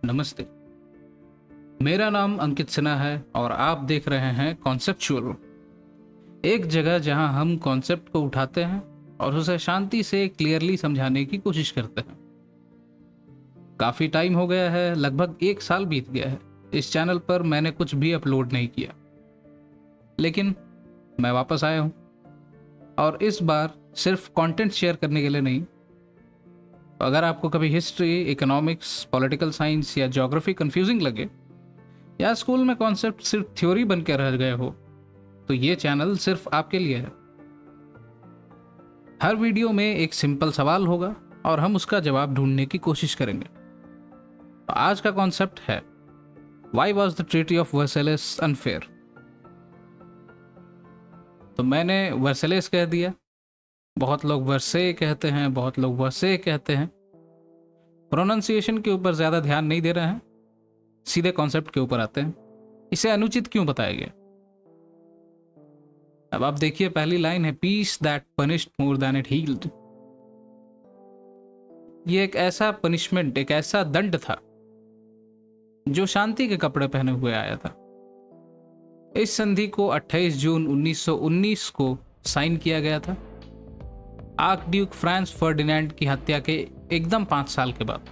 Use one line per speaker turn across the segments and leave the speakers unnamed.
नमस्ते। मेरा नाम अंकित सिन्हा है और आप देख रहे हैं कॉन्सेप्चुअल, एक जगह जहां हम कॉन्सेप्ट को उठाते हैं और उसे शांति से क्लियरली समझाने की कोशिश करते हैं। काफ़ी टाइम हो गया है, लगभग 1 साल बीत गया है। इस चैनल पर मैंने कुछ भी अपलोड नहीं किया, लेकिन मैं वापस आया हूं और इस बार सिर्फ कंटेंट शेयर करने के लिए नहीं। अगर आपको कभी हिस्ट्री, इकोनॉमिक्स, पॉलिटिकल साइंस या ज्योग्राफी कंफ्यूजिंग लगे या स्कूल में कॉन्सेप्ट सिर्फ थ्योरी बन के रह गए हो, तो ये चैनल सिर्फ आपके लिए है। हर वीडियो में एक सिंपल सवाल होगा और हम उसका जवाब ढूंढने की कोशिश करेंगे। तो आज का कॉन्सेप्ट है, why was the treaty of Versailles unfair. तो मैंने वर्सेलिस कह दिया, बहुत लोग वर्से कहते हैं, बहुत लोग वर्से कहते हैं। प्रोनाउंसिएशन के ऊपर ज़्यादा ध्यान नहीं दे रहे हैं, सीधे कॉन्सेप्ट के ऊपर आते हैं। इसे अनुचित क्यों बताया गया? अब आप देखिए, पहली लाइन है, peace that punished more than it healed. ये एक ऐसा पनिशमेंट, एक ऐसा दंड था जो शांति के कपड़े पहने हुए आया था। इस संधि को 28 जून 1919 को साइन किया गया था, आर्कड्यूक फ्रांस फर्डिनेंड की हत्या के एकदम 5 साल के बाद।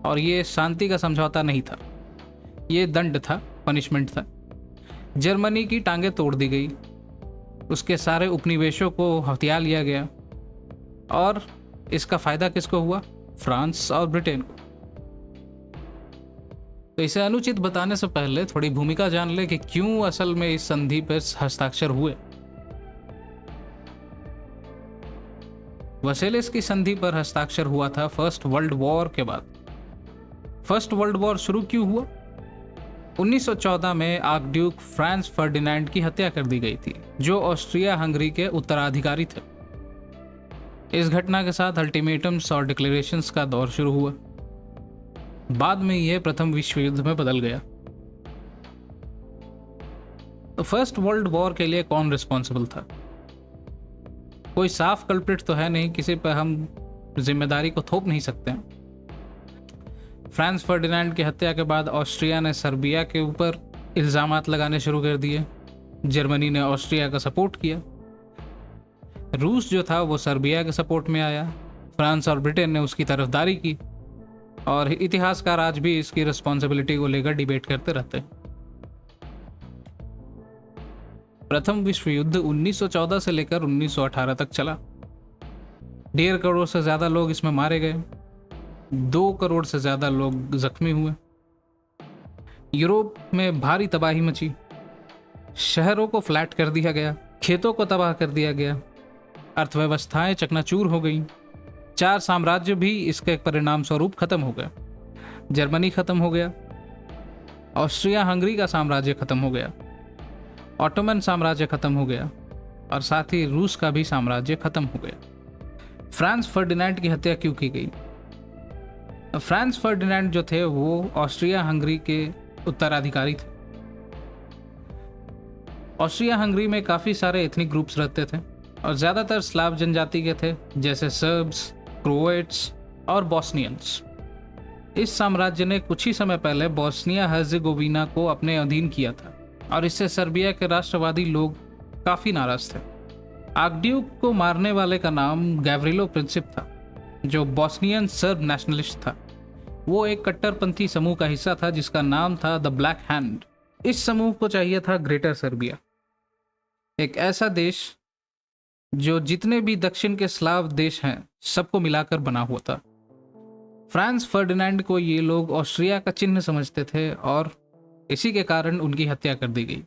और ये शांति का समझौता नहीं था, ये दंड था, पनिशमेंट था। जर्मनी की टांगें तोड़ दी गई, उसके सारे उपनिवेशों को हथिया लिया गया और इसका फायदा किसको हुआ? फ्रांस और ब्रिटेन को। तो इसे अनुचित बताने से पहले थोड़ी भूमिका जान ले कि क्यों असल में इस संधि पर हस्ताक्षर हुए। वर्सेलिस की संधि पर हस्ताक्षर हुआ था फर्स्ट वर्ल्ड वॉर के बाद। फर्स्ट वर्ल्ड वॉर शुरू क्यों हुआ? 1914 में आर्कड्यूक फ्रांस फर्डिनेंड की हत्या कर दी गई थी, जो ऑस्ट्रिया हंगरी के उत्तराधिकारी थे। इस घटना के साथ अल्टीमेटम्स और डिक्लेरेशंस का दौर शुरू हुआ। बाद में यह प्रथम विश्व युद्ध में बदल गया। तो फर्स्ट वर्ल्ड वॉर के लिए कौन रिस्पॉन्सिबल था? कोई साफ कल्प्रिट तो है नहीं, किसी पर हम जिम्मेदारी को थोप नहीं सकते हैं। फ्रांस फर्डिनेंड की हत्या के बाद ऑस्ट्रिया ने सर्बिया के ऊपर इल्ज़ामात लगाने शुरू कर दिए। जर्मनी ने ऑस्ट्रिया का सपोर्ट किया। रूस जो था वो सर्बिया के सपोर्ट में आया। फ्रांस और ब्रिटेन ने उसकी तरफदारी की और इतिहासकार आज भी इसकी रिस्पॉन्सिबिलिटी को लेकर डिबेट करते रहते हैं। प्रथम विश्व युद्ध 1914 से लेकर 1918 तक चला। 1.5 करोड़ से ज़्यादा लोग इसमें मारे गए, 2 करोड़ से ज़्यादा लोग जख्मी हुए। यूरोप में भारी तबाही मची, शहरों को फ्लैट कर दिया गया, खेतों को तबाह कर दिया गया, अर्थव्यवस्थाएं चकनाचूर हो गईं। 4 साम्राज्य भी इसके परिणाम स्वरूप खत्म हो गए। जर्मनी खत्म हो गया, ऑस्ट्रिया हंगरी का साम्राज्य खत्म हो गया, ऑटोमन साम्राज्य खत्म हो गया और साथ ही रूस का भी साम्राज्य खत्म हो गया। फ्रांस फर्डिनेंड की हत्या क्यों की गई? फ्रांस फर्डिनेंड जो थे वो ऑस्ट्रिया हंगरी के उत्तराधिकारी थे। ऑस्ट्रिया हंगरी में काफ़ी सारे एथनिक ग्रुप्स रहते थे और ज़्यादातर स्लाव जनजाति के थे, जैसे सर्ब्स, क्रोएट्स और बॉस्नियंस। इस साम्राज्य ने कुछ ही समय पहले बोस्निया हर्जेगोविना को अपने अधीन किया था और इससे सर्बिया के राष्ट्रवादी लोग काफ़ी नाराज थे। आर्कड्यूक को मारने वाले का नाम गैव्रिलो प्रिंसिप था, जो बॉस्नियन सर्ब नेशनलिस्ट था। वो एक कट्टरपंथी समूह का हिस्सा था जिसका नाम था द ब्लैक हैंड। इस समूह को चाहिए था ग्रेटर सर्बिया, एक ऐसा देश जो जितने भी दक्षिण के स्लाव देश हैं सबको मिलाकर बना हुआ था। फ्रांस फर्डिनेंड को ये लोग ऑस्ट्रिया का चिन्ह समझते थे और इसी के कारण उनकी हत्या कर दी गई।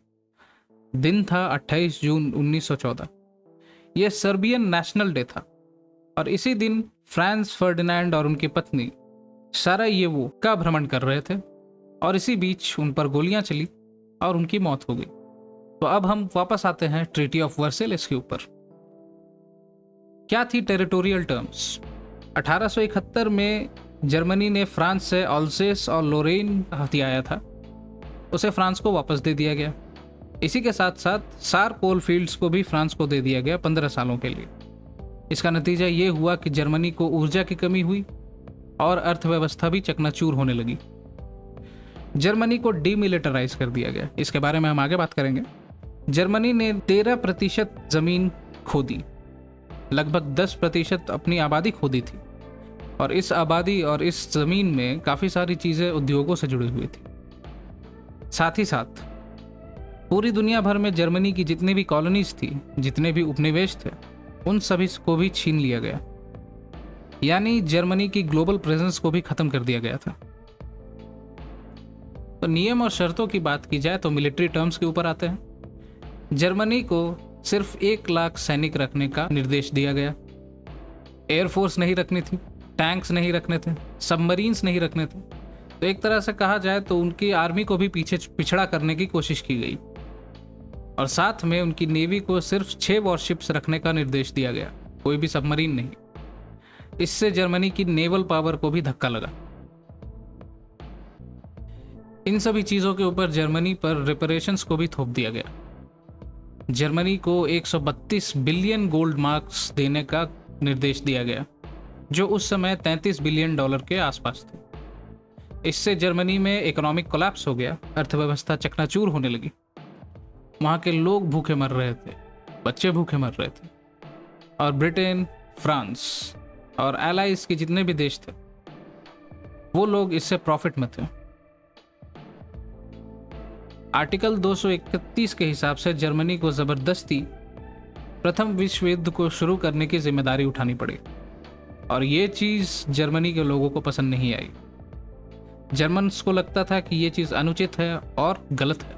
दिन था 28 जून 1914। यह सर्बियन नेशनल डे था और इसी दिन फ्रांस फर्डिनेंड और उनकी पत्नी सारायेवो का भ्रमण कर रहे थे और इसी बीच उन पर गोलियां चली और उनकी मौत हो गई। तो अब हम वापस आते हैं ट्रीटी ऑफ वर्सेलिस के ऊपर। क्या थी टेरिटोरियल टर्म्स? 1871 में जर्मनी ने फ्रांस से अल्सेस और लोरेन हथियाया था, उसे फ्रांस को वापस दे दिया गया। इसी के साथ साथ सार कोल फील्ड्स को भी फ्रांस को दे दिया गया 15 सालों के लिए। इसका नतीजा ये हुआ कि जर्मनी को ऊर्जा की कमी हुई और अर्थव्यवस्था भी चकनाचूर होने लगी। जर्मनी को डीमिलिटराइज कर दिया गया। इसके बारे में हम आगे बात करेंगे। जर्मनी ने 13% जमीन खो दी, लगभग 10% अपनी आबादी खो दी थी, और इस आबादी और इस जमीन में काफ़ी सारी चीज़ें उद्योगों से जुड़ी हुई थी। साथ ही साथ पूरी दुनिया भर में जर्मनी की जितनी भी कॉलोनीज थी, जितने भी उपनिवेश थे, उन सभी को भी छीन लिया गया। यानी जर्मनी की ग्लोबल प्रेजेंस को भी खत्म कर दिया गया था। तो नियम और शर्तों की बात की जाए तो मिलिट्री टर्म्स के ऊपर आते हैं। जर्मनी को सिर्फ 1 लाख सैनिक रखने का निर्देश दिया गया। एयरफोर्स नहीं रखनी थी, टैंक्स नहीं रखने थे, सबमरीन्स नहीं रखने थे। तो एक तरह से कहा जाए तो उनकी आर्मी को भी पीछे पिछड़ा करने की कोशिश की गई, और साथ में उनकी नेवी को सिर्फ 6 वॉरशिप्स रखने का निर्देश दिया गया, कोई भी सबमरीन नहीं। इससे जर्मनी की नेवल पावर को भी धक्का लगा। इन सभी चीजों के ऊपर जर्मनी पर रिपेरेशंस को भी थोप दिया गया। जर्मनी को 132 बिलियन गोल्ड मार्क्स देने का निर्देश दिया गया, जो उस समय $33 बिलियन के आसपास थे। इससे जर्मनी में इकोनॉमिक कोलैप्स हो गया, अर्थव्यवस्था चकनाचूर होने लगी। वहाँ के लोग भूखे मर रहे थे, बच्चे भूखे मर रहे थे, और ब्रिटेन, फ्रांस और एलाइज के जितने भी देश थे, वो लोग इससे प्रॉफिट में थे। आर्टिकल 231 के हिसाब से जर्मनी को जबरदस्ती प्रथम विश्व युद्ध को शुरू करने की जिम्मेदारी उठानी पड़ी, और ये चीज़ जर्मनी के लोगों को पसंद नहीं आई। जर्मन्स को लगता था कि ये चीज़ अनुचित है और गलत है।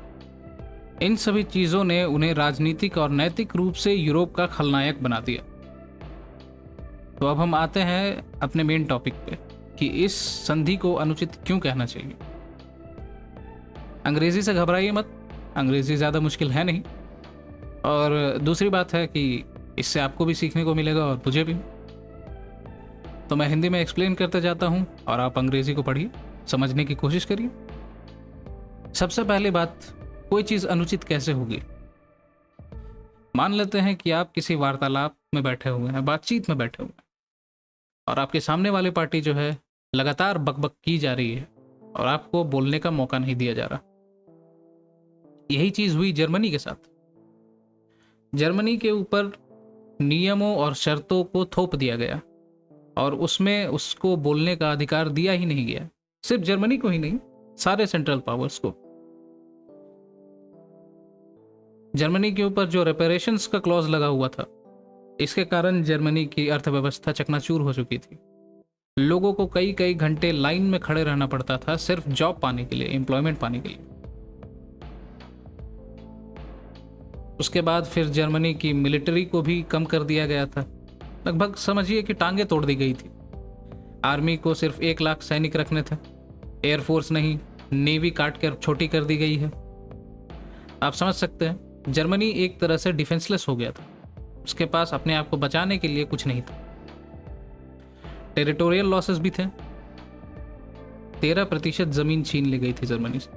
इन सभी चीज़ों ने उन्हें राजनीतिक और नैतिक रूप से यूरोप का खलनायक बना दिया। तो अब हम आते हैं अपने मेन टॉपिक पे कि इस संधि को अनुचित क्यों कहना चाहिए। अंग्रेजी से घबराइए मत, अंग्रेजी ज़्यादा मुश्किल है नहीं, और दूसरी बात है कि इससे आपको भी सीखने को मिलेगा और मुझे भी। तो मैं हिंदी में एक्सप्लेन करते जाता हूँ और आप अंग्रेजी को पढ़िए, समझने की कोशिश करिए। सबसे पहले बात, कोई चीज़ अनुचित कैसे होगी। मान लेते हैं कि आप किसी वार्तालाप में बैठे हुए हैं, बातचीत में बैठे हुए हैं, और आपके सामने वाली पार्टी जो है लगातार बकबक की जा रही है और आपको बोलने का मौका नहीं दिया जा रहा। यही चीज़ हुई जर्मनी के साथ। जर्मनी के ऊपर नियमों और शर्तों को थोप दिया गया, और उसमें उसको बोलने का अधिकार दिया ही नहीं गया। सिर्फ जर्मनी को ही नहीं, सारे सेंट्रल पावर्स को। जर्मनी के ऊपर जो रेपेरेशंस का क्लॉज लगा हुआ था, इसके कारण जर्मनी की अर्थव्यवस्था चकनाचूर हो चुकी थी। लोगों को कई कई घंटे लाइन में खड़े रहना पड़ता था सिर्फ जॉब पाने के लिए, एम्प्लॉयमेंट पाने के लिए। उसके बाद फिर जर्मनी की मिलिट्री को भी कम कर दिया गया था। लगभग समझिए कि टांगे तोड़ दी गई थी। आर्मी को सिर्फ 1 लाख सैनिक रखने थे, एयरफोर्स नहीं, नेवी काट कर छोटी कर दी गई है। आप समझ सकते हैं, जर्मनी एक तरह से डिफेंसलेस हो गया था। उसके पास अपने आप को बचाने के लिए कुछ नहीं था। टेरिटोरियल लॉसेस भी थे। 13% जमीन छीन ली गई थी जर्मनी से,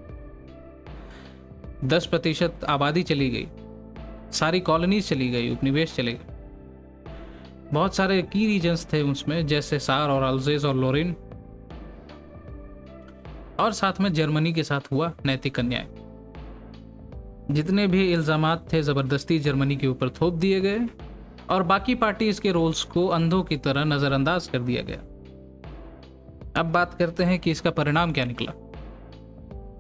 10% आबादी चली गई, सारी कॉलोनीज चली गई, उपनिवेश चले गए। बहुत सारे की रीजन्स थे उसमें, जैसे सार और अल्जेस और लोरेन, और साथ में जर्मनी के साथ हुआ नैतिक अन्याय। जितने भी इल्जामात थे जबरदस्ती जर्मनी के ऊपर थोप दिए गए, और बाकी पार्टीज के रोल्स को अंधों की तरह नजरअंदाज कर दिया गया। अब बात करते हैं कि इसका परिणाम क्या निकला।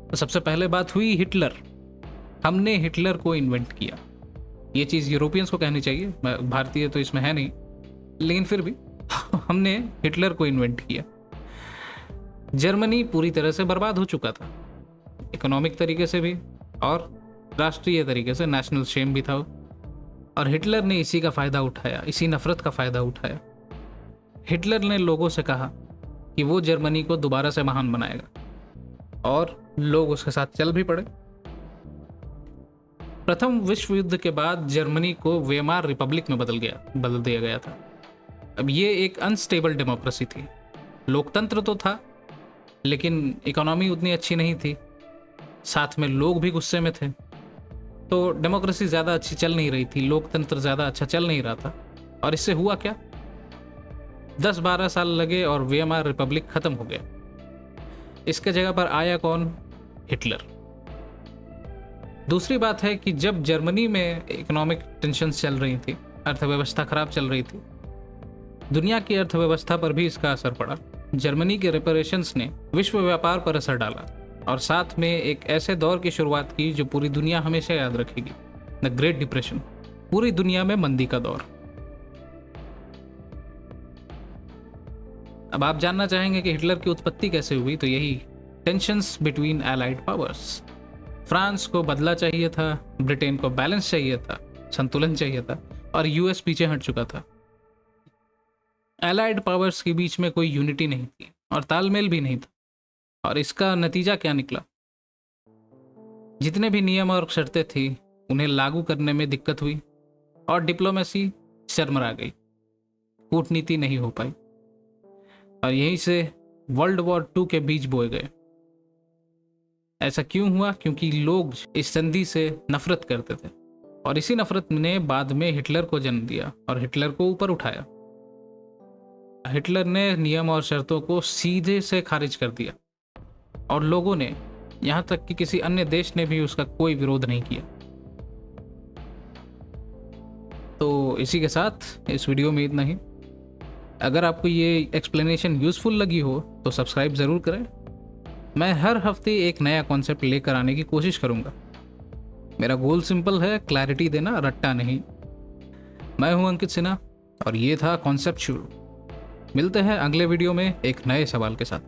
तो सबसे पहले बात हुई हिटलर। हमने हिटलर को इन्वेंट किया। ये चीज़ यूरोपियंस को कहनी चाहिए, भारतीय तो इसमें है नहीं, लेकिन फिर भी हमने हिटलर को इन्वेंट किया। जर्मनी पूरी तरह से बर्बाद हो चुका था, इकोनॉमिक तरीके से भी और राष्ट्रीय तरीके से, नेशनल शेम भी था। और हिटलर ने इसी का फ़ायदा उठाया, इसी नफरत का फ़ायदा उठाया। हिटलर ने लोगों से कहा कि वो जर्मनी को दोबारा से महान बनाएगा, और लोग उसके साथ चल भी पड़े। प्रथम विश्व युद्ध के बाद जर्मनी को वेमार रिपब्लिक में बदल दिया गया था। अब ये एक अनस्टेबल डेमोक्रेसी थी। लोकतंत्र तो था, लेकिन इकोनॉमी उतनी अच्छी नहीं थी, साथ में लोग भी गुस्से में थे। तो डेमोक्रेसी ज़्यादा अच्छी चल नहीं रही थी, लोकतंत्र ज़्यादा अच्छा चल नहीं रहा था। और इससे हुआ क्या, 10-12 साल लगे और वेमार रिपब्लिक ख़त्म हो गया। इसके जगह पर आया कौन? हिटलर। दूसरी बात है कि जब जर्मनी में इकोनॉमिक टेंशन्स चल रही थी, अर्थव्यवस्था खराब चल रही थी, दुनिया की अर्थव्यवस्था पर भी इसका असर पड़ा। जर्मनी के रिपरेशंस ने विश्व व्यापार पर असर डाला और साथ में एक ऐसे दौर की शुरुआत की जो पूरी दुनिया हमेशा याद रखेगी, द ग्रेट डिप्रेशन, पूरी दुनिया में मंदी का दौर। अब आप जानना चाहेंगे कि हिटलर की उत्पत्ति कैसे हुई, तो यही tensions between allied powers. France को बदला चाहिए था, ब्रिटेन को बैलेंस चाहिए था, संतुलन चाहिए था, और यूएस पीछे हट चुका था। एलाइड पावर्स के बीच में कोई यूनिटी नहीं थी और तालमेल भी नहीं था, और इसका नतीजा क्या निकला? जितने भी नियम और शर्तें थी उन्हें लागू करने में दिक्कत हुई और डिप्लोमेसी चरमरा गई, कूटनीति नहीं हो पाई, और यहीं से वर्ल्ड वॉर 2 के बीज बोए गए। ऐसा क्यों हुआ? क्योंकि लोग इस संधि से नफरत करते थे और इसी नफरत ने बाद में हिटलर को जन्म दिया और हिटलर को ऊपर उठाया। हिटलर ने नियम और शर्तों को सीधे से खारिज कर दिया और लोगों ने, यहां तक कि किसी अन्य देश ने भी उसका कोई विरोध नहीं किया। तो इसी के साथ इस वीडियो में इतना ही। अगर आपको ये एक्सप्लेनेशन यूजफुल लगी हो तो सब्सक्राइब ज़रूर करें। मैं हर हफ्ते एक नया कॉन्सेप्ट लेकर आने की कोशिश करूंगा। मेरा गोल सिंपल है, क्लैरिटी देना, रट्टा नहीं। मैं हूं अंकित सिन्हा और ये था कॉन्सेप्ट शुरू। मिलते हैं अगले वीडियो में एक नए सवाल के साथ।